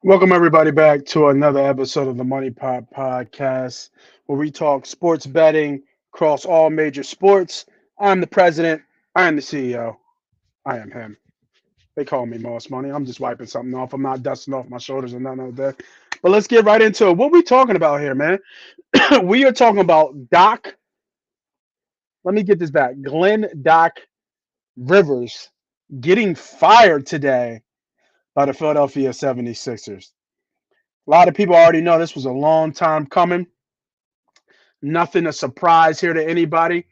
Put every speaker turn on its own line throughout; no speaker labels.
Welcome everybody back to another episode of the Money Pot Podcast, where we talk sports betting across all major sports. I'm the president. I am the CEO. I am him. They call me Moss Money. I'm just wiping something off. I'm not dusting off my shoulders or nothing like that. But let's get right into it. What we talking about here, man? We are talking about Doc. Let me get this back. Glenn Doc Rivers getting fired today by the Philadelphia 76ers. A lot of people already know this was a long time coming. Nothing a surprise here to anybody.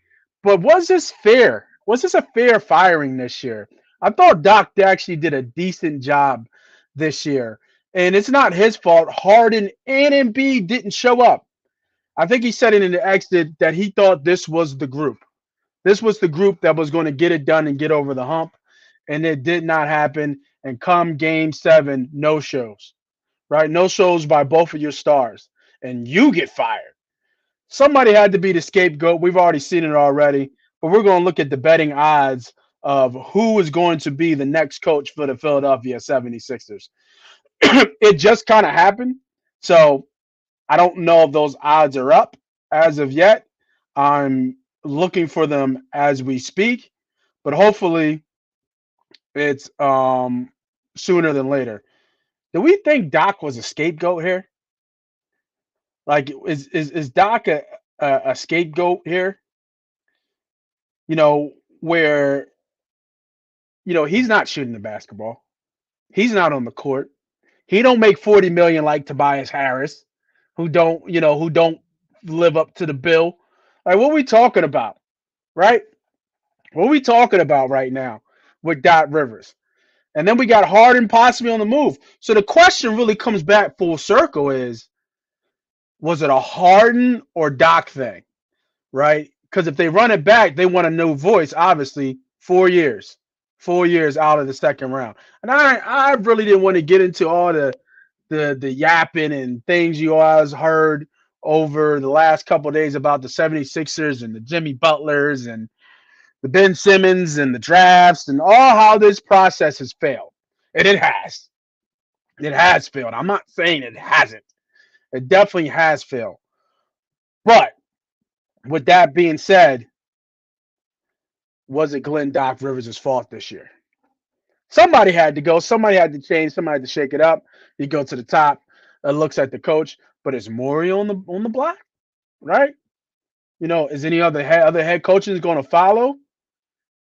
But was this fair? Was this a fair firing this year? I thought Doc actually did a decent job this year. And it's not his fault. Harden and Embiid didn't show up. I think he said it in the exit that he thought this was the group. This was the group that was going to get it done and get over the hump. And it did not happen. And come game 7, no shows, right? No shows by both of your stars. And you get fired. Somebody had to be the scapegoat. We've already seen it already, but we're going to look at the betting odds of who is going to be the next coach for the Philadelphia 76ers. It just kind of happened. So I don't know if those odds are up as of yet. I'm looking for them as we speak, but hopefully it's sooner than later. Do we think Doc was a scapegoat here? Like, is Doc a scapegoat here? You know, where he's not shooting the basketball. He's not on the court. He don't make 40 million like Tobias Harris, who don't live up to the bill. Like, what are we talking about, right? What are we talking about right now with Dot Rivers? And then we got Harden possibly on the move. So the question really comes back full circle is, was it a Harden or Doc thing, right? Because if they run it back, they want a new voice, obviously, 4 years. 4 years out of the second round. And I really didn't want to get into all the yapping and things you always heard over the last couple of days about the 76ers and the Jimmy Butlers and the Ben Simmons and the drafts and all how this process has failed. And it has. It has failed. I'm not saying it hasn't. It definitely has failed. But with that being said, was it Glenn Doc Rivers' fault this year? Somebody had to go. Somebody had to change. Somebody had to shake it up. You go to the top. Looks at the coach, but is Maury on the block, right? Is any other head coaches going to follow?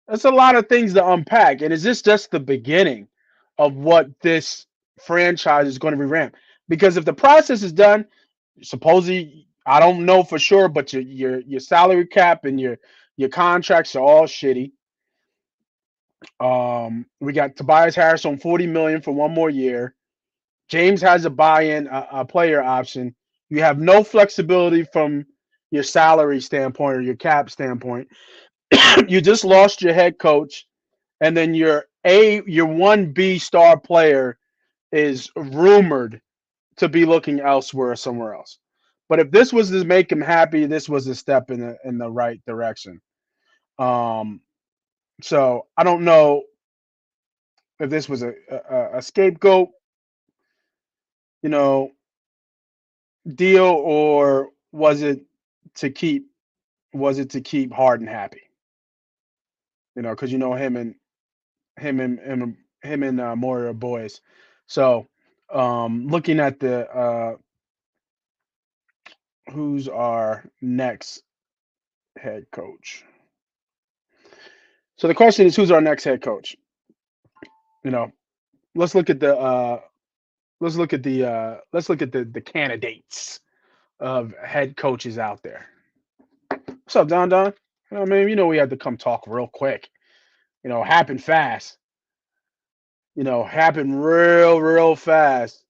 That's a lot of things to unpack. And is this just the beginning of what this franchise is going to revamp? Because if the process is done, supposedly I don't know for sure, but your salary cap and your contracts are all shitty. We got Tobias Harris on 40 million for one more year. James has a buy-in, a player option. You have no flexibility from your salary standpoint or your cap standpoint. You just lost your head coach, and then your 1B star player is rumored to be looking elsewhere, somewhere else. But if this was to make him happy, this was a step in the right direction. Um, so I don't know if this was a scapegoat, you know, deal, or to keep was it to keep Harden happy? Because him and Maury are boys. So looking at the who's our next head coach. So the question is, who's our next head coach? You know, let's look at the candidates of head coaches out there. What's up, Don Don? We had to come talk real quick. Happen fast. Happen real fast.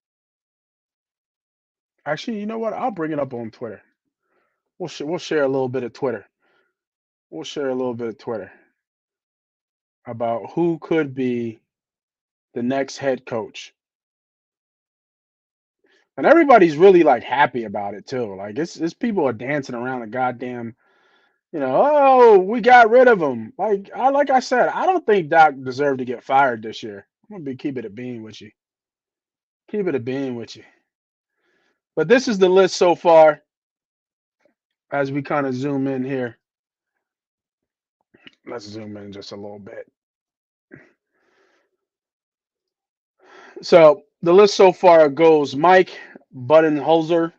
Actually, you know what? I'll bring it up on Twitter. We'll share a little bit of Twitter. We'll share a little bit of Twitter about who could be the next head coach. And everybody's really like happy about it too. Like it's people are dancing around the goddamn, oh, we got rid of him. Like I said, I don't think Doc deserved to get fired this year. I'm gonna be keeping it a bean with you. Keep it a bean with you. But this is the list so far as we kind of zoom in here. Let's zoom in just a little bit. So the list so far goes Mike Budenholzer.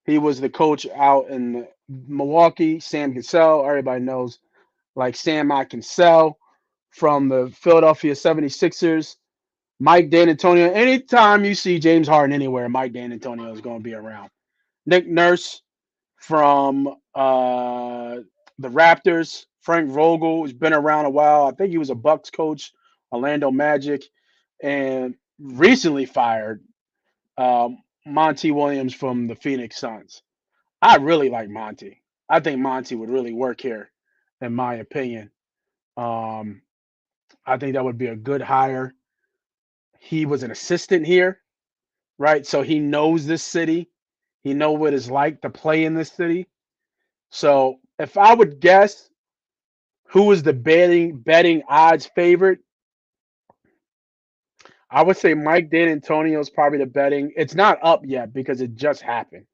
He was the coach out in Milwaukee. Sam Cassell, everybody knows, like Sam I Cassell from the Philadelphia 76ers. Mike D'Antonio. Anytime you see James Harden anywhere, Mike D'Antonio is going to be around. Nick Nurse from the Raptors. Frank Vogel has been around a while. I think he was a Bucks coach, Orlando Magic, and recently fired Monty Williams from the Phoenix Suns. I really like Monty. I think Monty would really work here, in my opinion. Um, I think that would be a good hire. He was an assistant here, right? So he knows this city. He knows what it's like to play in this city. So if I would guess who is the betting odds favorite, I would say Mike D'Antonio is probably the betting. It's not up yet because it just happened.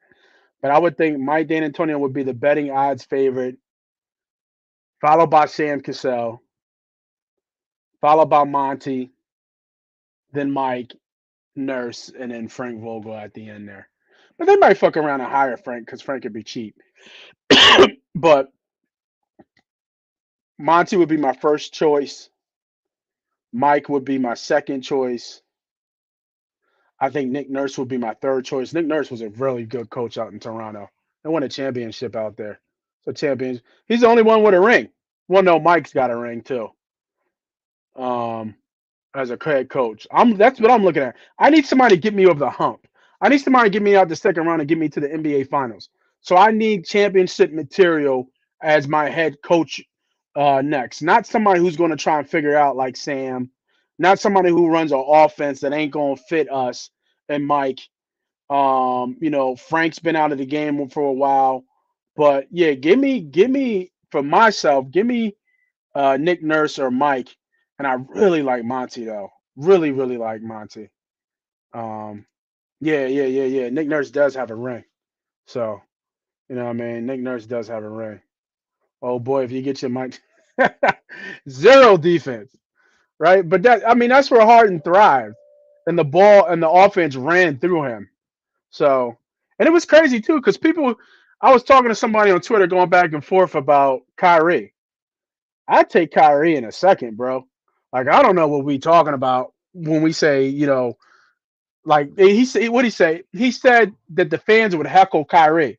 But I would think Mike D'Antonio would be the betting odds favorite, followed by Sam Cassell, followed by Monty, then Mike, Nurse, and then Frank Vogel at the end there. But they might fuck around and hire Frank because Frank could be cheap. But Monty would be my first choice. Mike would be my second choice. I think Nick Nurse would be my third choice. Nick Nurse was a really good coach out in Toronto. They won a championship out there. So champions. He's the only one with a ring. Well, no, Mike's got a ring too. Um, as a head coach. That's what I'm looking at. I need somebody to get me over the hump. I need somebody to get me out the second round and get me to the NBA finals. So I need championship material as my head coach next. Not somebody who's going to try and figure out like Sam. Not somebody who runs an offense that ain't going to fit us and Mike. Frank's been out of the game for a while. But yeah, give me for myself, give me Nick Nurse or Mike, and I really like Monty though. Really, really like Monty. Um, yeah. Nick Nurse does have a ring, so you know what I mean. Nick Nurse does have a ring. Oh boy, if you get your Mike, zero defense, right? But that's where Harden thrived, and the ball and the offense ran through him. So, and it was crazy too, because I was talking to somebody on Twitter going back and forth about Kyrie. I'd take Kyrie in a second, bro. Like I don't know what we talking about when we say, like he said what he say? He said that the fans would heckle Kyrie.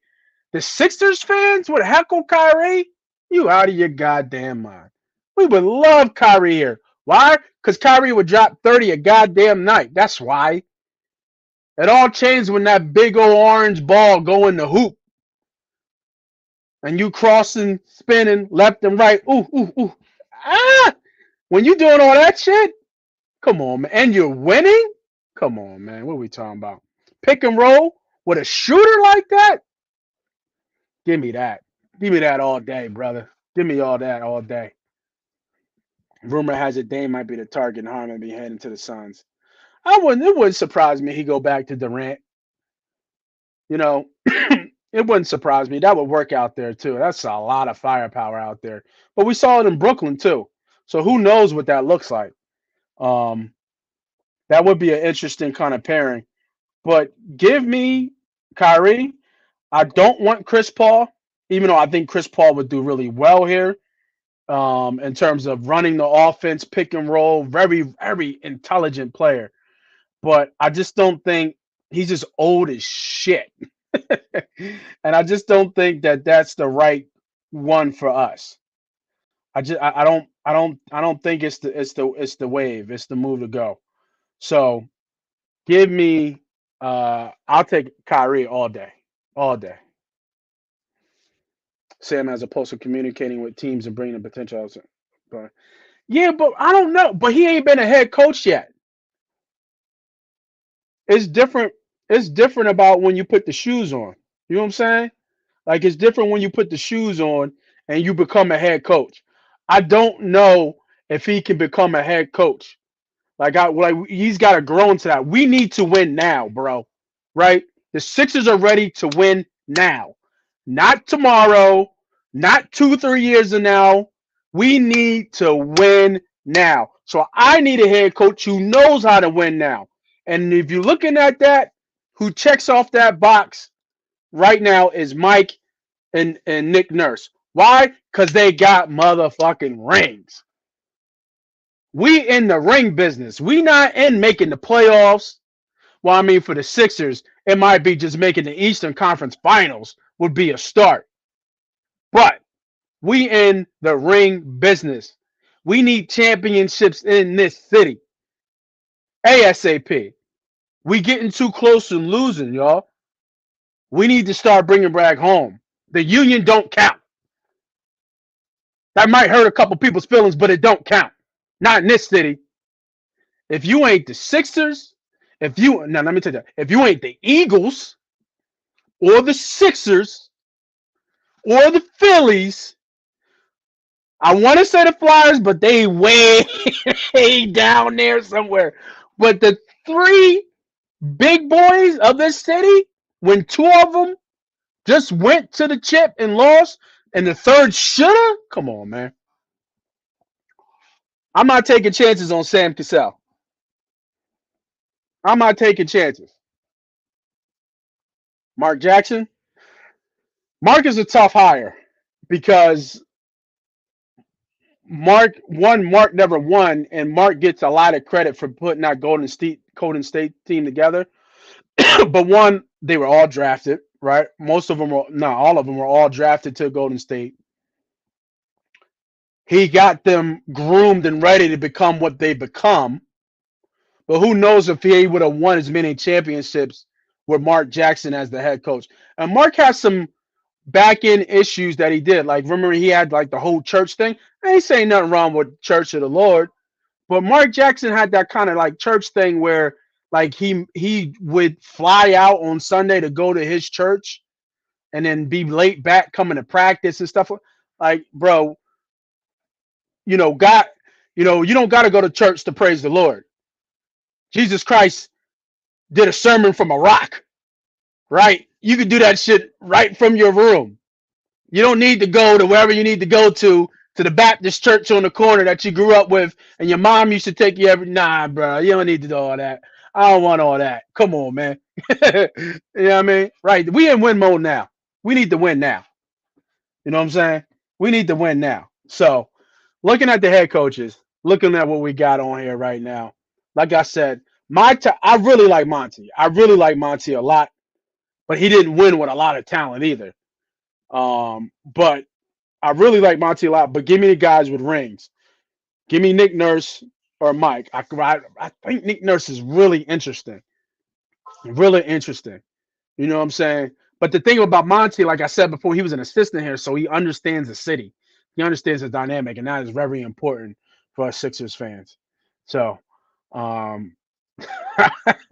The Sixers fans would heckle Kyrie? You out of your goddamn mind. We would love Kyrie here. Why? Because Kyrie would drop 30 a goddamn night. That's why. It all changed when that big old orange ball go in the hoop and you crossing, spinning left and right. Ooh, ooh, ooh. Ah! When you doing all that shit, come on, man. And you're winning? Come on, man. What are we talking about? Pick and roll with a shooter like that? Give me that. Give me that all day, brother. Give me all that all day. Rumor has it Dame might be the target and Harden be heading to the Suns. It wouldn't surprise me he go back to Durant. You know, it wouldn't surprise me. That would work out there too. That's a lot of firepower out there. But we saw it in Brooklyn too. So who knows what that looks like. Um, that would be an interesting kind of pairing. But give me Kyrie. I don't want Chris Paul, even though I think Chris Paul would do really well here in terms of running the offense, pick and roll. Very, very intelligent player. But I just don't think he's just old as shit. And I just don't think that that's the right one for us. I don't think it's the wave. It's the move to go. So give me I'll take Kyrie all day. All day. Sam as opposed to communicating with teams and bringing the potential out. But yeah, but I don't know. But he ain't been a head coach yet. It's different. It's different about when you put the shoes on. You know what I'm saying? Like it's different when you put the shoes on and you become a head coach. I don't know if he can become a head coach. He's got to grow into that. We need to win now, bro. Right? The Sixers are ready to win now, not tomorrow, not 2, 3 years from now. We need to win now. So I need a head coach who knows how to win now. And if you're looking at that, who checks off that box right now is Mike and Nick Nurse. Why? Because they got motherfucking rings. We in the ring business. We not in making the playoffs. Well, I mean, for the Sixers, it might be just making the Eastern Conference Finals would be a start. But we in the ring business. We need championships in this city. ASAP. We getting too close and losing, y'all. We need to start bringing back home. The union don't count. That might hurt a couple people's feelings, but it don't count. Not in this city. If you ain't the Sixers, now let me tell you that. If you ain't the Eagles or the Sixers or the Phillies, I want to say the Flyers, but they way down there somewhere. But the three big boys of this city, when two of them just went to the chip and lost, and the third shoulda, come on, man. I'm not taking chances on Sam Cassell. I'm not taking chances. Mark Jackson. Mark is a tough hire because Mark never won, and Mark gets a lot of credit for putting that Golden State team together. But one, they were all drafted, right? Most of them were, no, all of them were all drafted to Golden State. He got them groomed and ready to become what they become. But who knows if he would have won as many championships with Mark Jackson as the head coach. And Mark has some back end issues that he did. Like, remember, he had like the whole church thing. I ain't saying nothing wrong with Church of the Lord, but Mark Jackson had that kind of like church thing where like he would fly out on Sunday to go to his church and then be late back coming to practice and stuff. Like, bro, God, you don't got to go to church to praise the Lord. Jesus Christ did a sermon from a rock, right? You could do that shit right from your room. You don't need to go to wherever you need to go to the Baptist church on the corner that you grew up with, and your mom used to take you every. Nah, bro, you don't need to do all that. I don't want all that. Come on, man. You know what I mean? Right? We in win mode now. We need to win now. You know what I'm saying? We need to win now. So, looking at the head coaches, looking at what we got on here right now, like I said, I really like Monty. I really like Monty a lot, but he didn't win with a lot of talent either. But I really like Monty a lot. But give me the guys with rings. Give me Nick Nurse or Mike. I think Nick Nurse is really interesting. Really interesting. You know what I'm saying? But the thing about Monty, like I said before, he was an assistant here, so he understands the city. He understands the dynamic, and that is very important for us Sixers fans. So, um,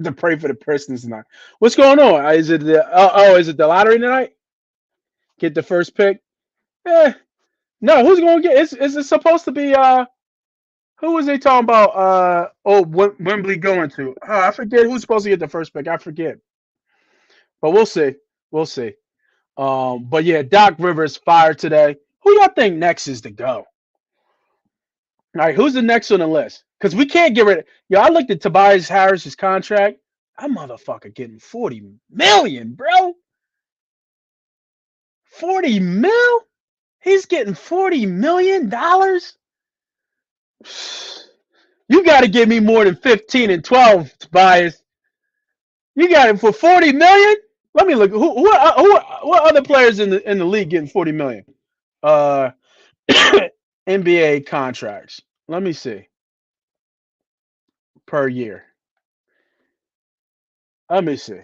to pray for the person tonight. What's going on? Is it the lottery tonight? Get the first pick? Eh, no. Who's going to get? Is it supposed to be? Who was they talking about? Wembley going to? Oh, I forget who's supposed to get the first pick. I forget, but we'll see. We'll see. But yeah, Doc Rivers fired today. Who y'all think next is to go? All right, who's the next on the list? Because we can't get rid of. Yo, I looked at Tobias Harris's contract. That motherfucker getting 40 million, bro. 40 mil? He's getting $40 million. You got to give me more than 15 and 12, Tobias. You got him for 40 million? Let me look. What other players in the league getting 40 million? Uh, NBA contracts. Let me see. Per year. Let me see.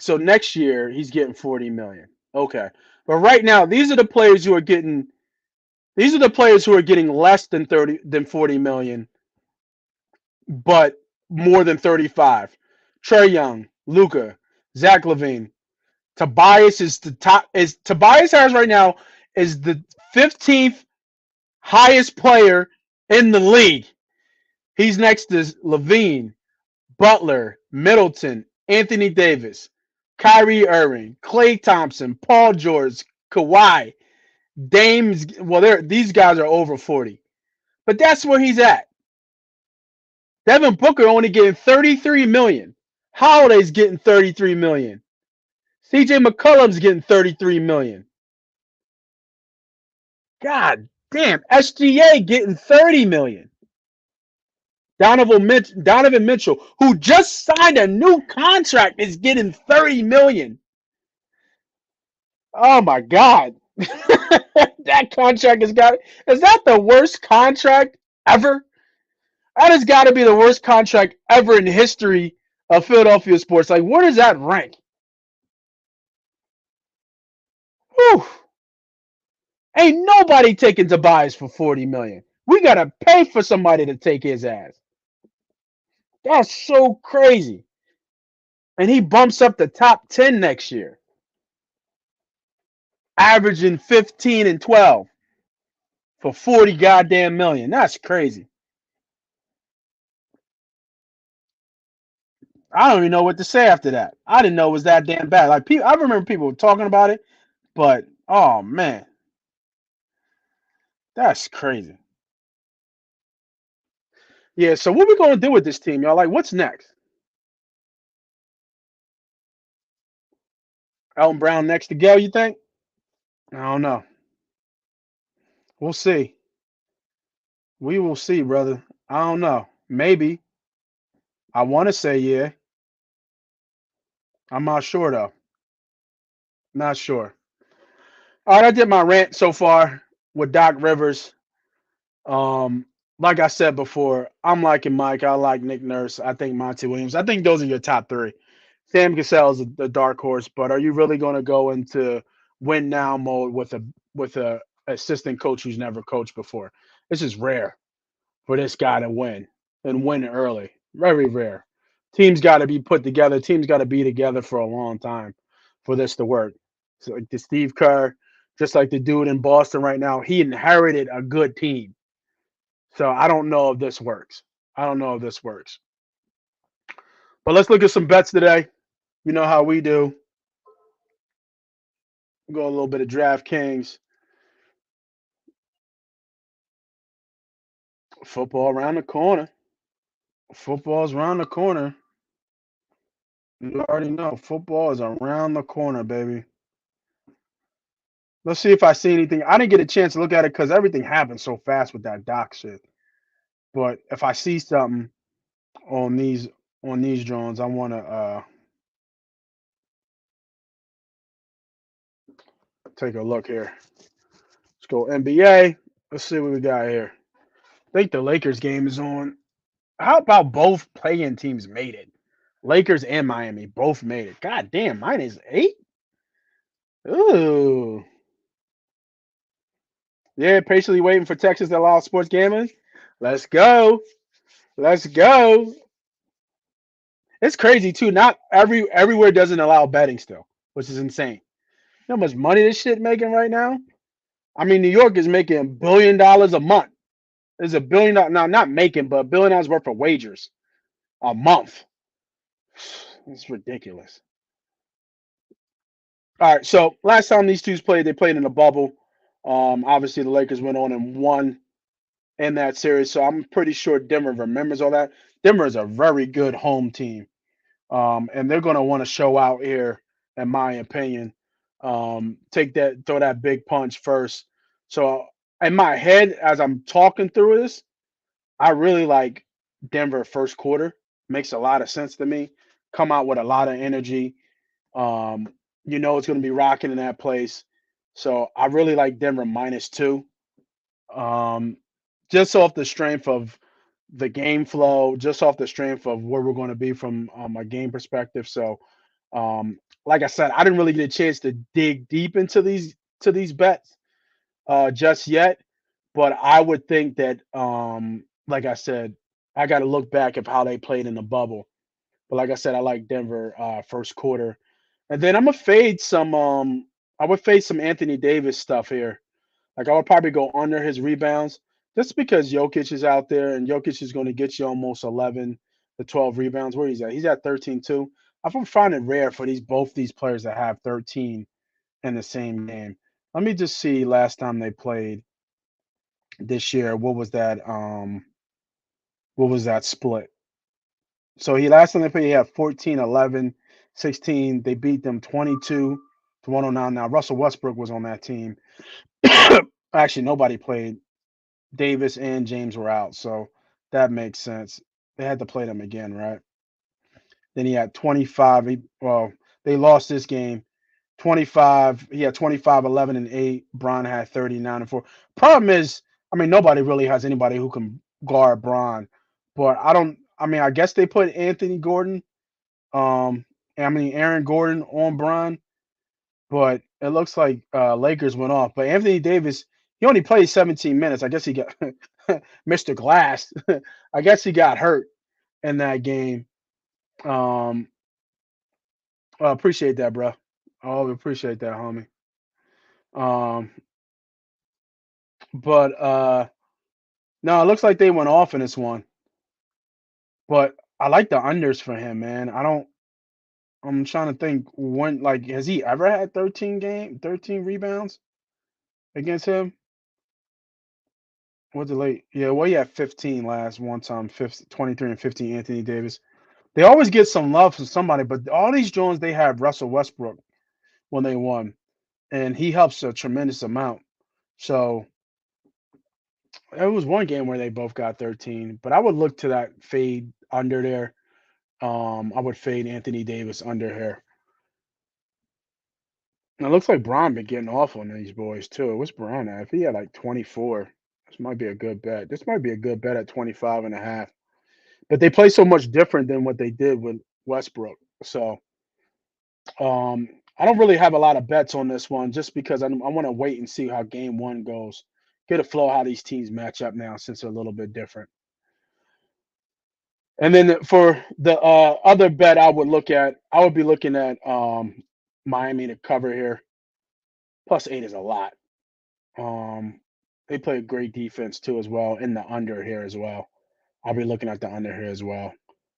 So next year he's getting 40 million. Okay. But right now these are the players who are getting less than 40 million, but more than 35. Trey Young, Luca, Zach LaVine. Tobias is the top. Is Tobias Harris right now is the 15th highest player in the league. He's next to Levine, Butler, Middleton, Anthony Davis, Kyrie Irving, Klay Thompson, Paul George, Kawhi, Dame's. Well, these guys are over 40, but that's where he's at. Devin Booker only getting 33 million. Holiday's getting 33 million. CJ McCollum's getting 33 million. God damn, SGA getting 30 million. Donovan Mitchell, who just signed a new contract, is getting 30 million. Oh my God. That contract is that the worst contract ever? That has got to be the worst contract ever in the history of Philadelphia sports. Like, where does that rank? Whew. Ain't nobody taking Tobias for 40 million. We gotta pay for somebody to take his ass. That's so crazy. And he bumps up the top 10 next year, averaging 15 and 12 for 40 goddamn million. That's crazy. I don't even know what to say after that. I didn't know it was that damn bad. Like, I remember people talking about it, but oh man, that's crazy. Yeah. So what we gonna do with this team, y'all? Like, what's next? Elton Brown next to go? You think? I don't know. We'll see. We will see, brother. I don't know. Maybe. I want to say yeah. I'm not sure though. Not sure. All right, I did my rant so far with Doc Rivers. Um, like I said before, I'm liking Mike. I like Nick Nurse. I think Monty Williams. I think those are your top three. Sam Cassell is the dark horse, but are you really going to go into win now mode with a assistant coach who's never coached before? This is rare for this guy to win and win early. Very rare. Teams got to be put together. Teams got to be together for a long time for this to work. So like the Steve Kerr, just like the dude in Boston right now, he inherited a good team. So I don't know if this works. I don't know if this works. But let's look at some bets today. You know how we do. We'll go a little bit of DraftKings. Football around the corner. Football's around the corner. You already know. Football is around the corner, baby. Let's see if I see anything. I didn't get a chance to look at it because everything happened so fast with that doc shit. But if I see something on these drones, I want to take a look here. Let's go NBA. Let's see what we got here. I think the Lakers game is on. How about both playing teams made it? Lakers and Miami both made it. God damn, mine is 8. Ooh. Yeah, patiently waiting for Texas to allow sports gambling. Let's go. Let's go. It's crazy too. Not everywhere doesn't allow betting still, which is insane. You know how much money this shit making right now? I mean, New York is making $1 billion a month. There's $1 billion now, not making, but $1 billion worth of wagers a month. It's ridiculous. All right, so last time these two played, they played in a bubble. Obviously, the Lakers went on and won in that series, so I'm pretty sure Denver remembers all that. Denver is a very good home team, and they're going to want to show out here, in my opinion. Throw that big punch first. So in my head, as I'm talking through this, I really like Denver first quarter. Makes a lot of sense to me. Come out with a lot of energy. Um, it's going to be rocking in that place. So I really like Denver -2. Um, just off the strength of the game flow, just off the strength of where we're going to be from a game perspective. So, like I said, I didn't really get a chance to dig deep into these bets just yet, but I would think that, like I said, I got to look back at how they played in the bubble. But like I said, I like Denver first quarter, and then I'm gonna fade some. I would fade some Anthony Davis stuff here. Like I would probably go under his rebounds just because Jokic is out there and Jokic is going to get you almost 11 to 12 rebounds. Where he's at? He's at 13 too. I find it rare for both these players to have 13 in the same game. Let me just see last time they played this year. What was that split? So he last time they played, he had 14, 11, 16. They beat them 22 to 109. Now Russell Westbrook was on that team. Actually, nobody played. Davis and James were out, so that makes sense. They had to play them again, right? Then he had 25. Well, they lost this game. 25. He had 25, 11, and 8. Bron had 39 and 4. Problem is, I mean, nobody really has anybody who can guard Bron. But I don't. I mean, I guess they put Anthony Gordon. Um, Aaron Gordon on Bron, but it looks like Lakers went off. But Anthony Davis, he only played 17 minutes. I guess he got Mr. Glass. I guess he got hurt in that game. Um, appreciate that, bro. Oh, appreciate that, homie. Um, but no, it looks like they went off in this one. But I like the unders for him, man. I don't. I'm trying to think when, like, has he ever had 13 rebounds against him? Was it late? Yeah, well, he had 15 last one time, 23 and 15. Anthony Davis. They always get some love from somebody, but all these Jones they have Russell Westbrook when they won, and he helps a tremendous amount. So it was one game where they both got 13, but I would look to that fade under there. I would fade Anthony Davis under here. And it looks like Braun been getting off on these boys too. What's Braun at? If he had like 24, this might be a good bet. This might be a good bet at 25 and a half. But they play so much different than what they did with Westbrook. So um, I don't really have a lot of bets on this one just because I want to wait and see how game one goes. Get a flow how these teams match up now since they're a little bit different. And then for the other bet I would look at, I would be looking at Miami to cover here. +8 is a lot. Um, they play great defense too as well in the under here as well. I'll be looking at the under here as well.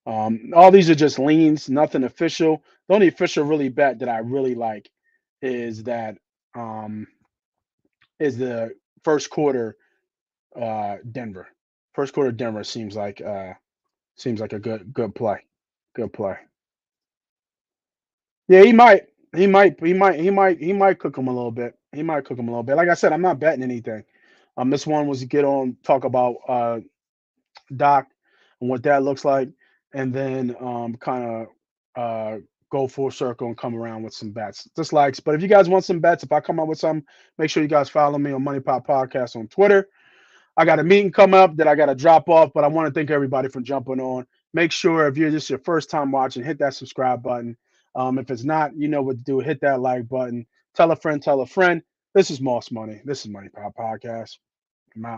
All these are just leans, nothing official. The only official really bet that I really like is that um, is the first quarter Denver. First quarter Denver seems like a good play. Good play. Yeah, he might. He might cook him a little bit. He might cook him a little bit. Like I said, I'm not betting anything. This one was to get on, talk about Doc and what that looks like, and then kind of go full circle and come around with some bets. Just likes. But if you guys want some bets, if I come up with some, make sure you guys follow me on Money Pop Podcast on Twitter. I got a meeting coming up that I got to drop off, but I want to thank everybody for jumping on. Make sure if you're just your first time watching, hit that subscribe button. If it's not, you know what to do. Hit that like button. Tell a friend, tell a friend. This is Moss Money. This is Money Pop Podcast.